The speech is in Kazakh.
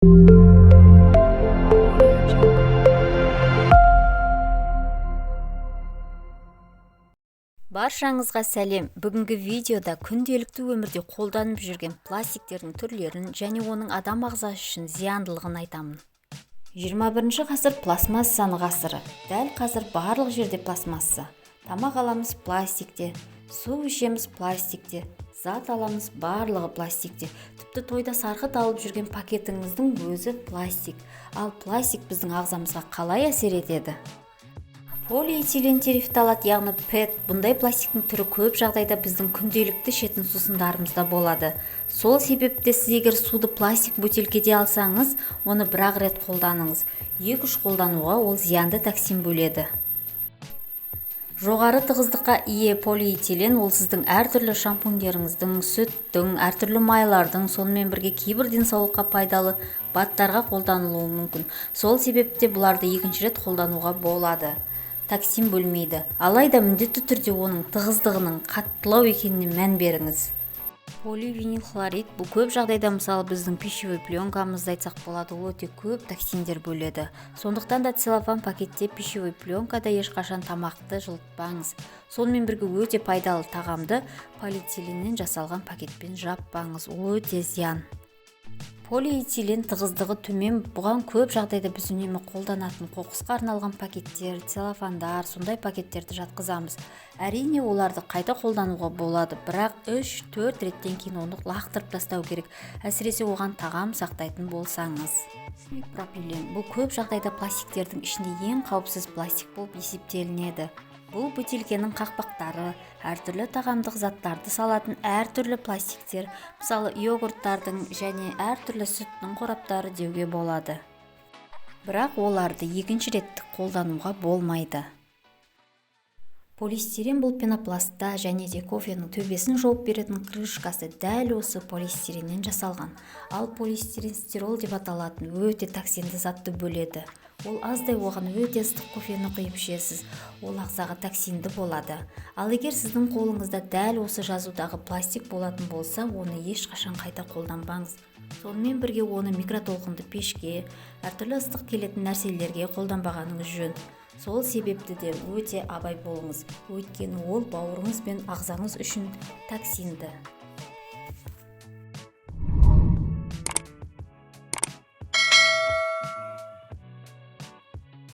Баршаңызға сәлем. Бүгінгі видеода күнделікті өмірде қолданып жүрген пластиктердің түрлерін және оның адам ағзасы үшін зияндылығын айтамын. 21 ғасыр пластмассаны ғасыры. Дәл қазір барлық жерде пластмасса. Тамақ аламыз пластикте, су ішеміз пластикте, зат аламыз барлығы пластикте. Тіпті тойда сарқыт алып жүрген пакетіңіздің өзі пластик. Ал пластик біздің ағзамызға қалай әсер етеді? Полиэтилен терефталат, яғни ПЭТ. Бұндай пластиктің түрі көп жағдайда біздің күнделікті ішетін сусындарымызда болады. Сол себепте сіз егер суды пластик бөтелкеде алсаңыз, оны бір-ақ рет қолданыңыз. 2-3 қолдануға ол зиянды токсин бөледі. Жоғары тығыздыққа ие полиэтилен ол сіздің әртүрлі шампуньдеріңіздің, сүттің, әртүрлі майлардың, сонымен бірге кейбір денсаулыққа пайдалы баттарға қолданылуы мүмкін. Сол себепте бұларды 2-ші рет қолдануға болады. Токсин бөлмейді. Алайда міндетті түрде оның тығыздығының қаттылау екеніне мән беріңіз. Поливинил хлорид бұл көп жағдайда мысалы біздің пищевой пленкамызды айтсақ болады, ол өте көп токсиндер бөледі. Сондықтан да целлофан пакетте пищевой пленкада ешқашан тамақты жылытпаңыз. Сонымен бірге өте пайдалы тағамды полиэтиленнен жасалған пакетпен жаппаңыз. Ол өте зиян. Полиэтилен тығыздығы төмен, бұған көп жағдайда біз үнемі қолданатын қоқысқа арналған пакеттер, целлофандар, сондай пакеттерді жатқызамыз. Әрине оларды қайта қолдануға болады, бірақ 3-4 реттен кейін оны лақтырып тастау керек, әсіресе оған тағам сақтайтын болсаңыз. Пропилен бұл көп жағдайда пластиктердің ішінде ең қауіпсіз пластик болып есептелінеді. Бұл бөтелкенің қақпақтары, әртүрлі тағамдық заттарды салатын әртүрлі пластиктер, мысалы йогурттардың және әртүрлі сүттің қораптары деуге болады. Бірақ оларды 2-ші реттік қолдануға болмайды. Полистирен бұл пенопластта және де кофенің төбесін жауып беретін крышкасы дәл осы полистиреннен жасалған. Ал полистиренстирол деп аталатын өте токсинді затты бөледі. Ол аздай оған өте ыстық кофені құйып ішесіз, ол ағзаға токсинді болады. Ал егер сіздің қолыңызда дәл осы жазудағы пластик болатын болса, оны ешқашан қайта қолданбаңыз. Сонымен бірге оны микротолқынды пешке, әртүрлі ыстық келетін нәрселерге қолданбағаныңыз жөн. Сол себепті де өте абай болыңыз, өйткені ол бауырыңыз бен ағзаңыз үшін токсинді.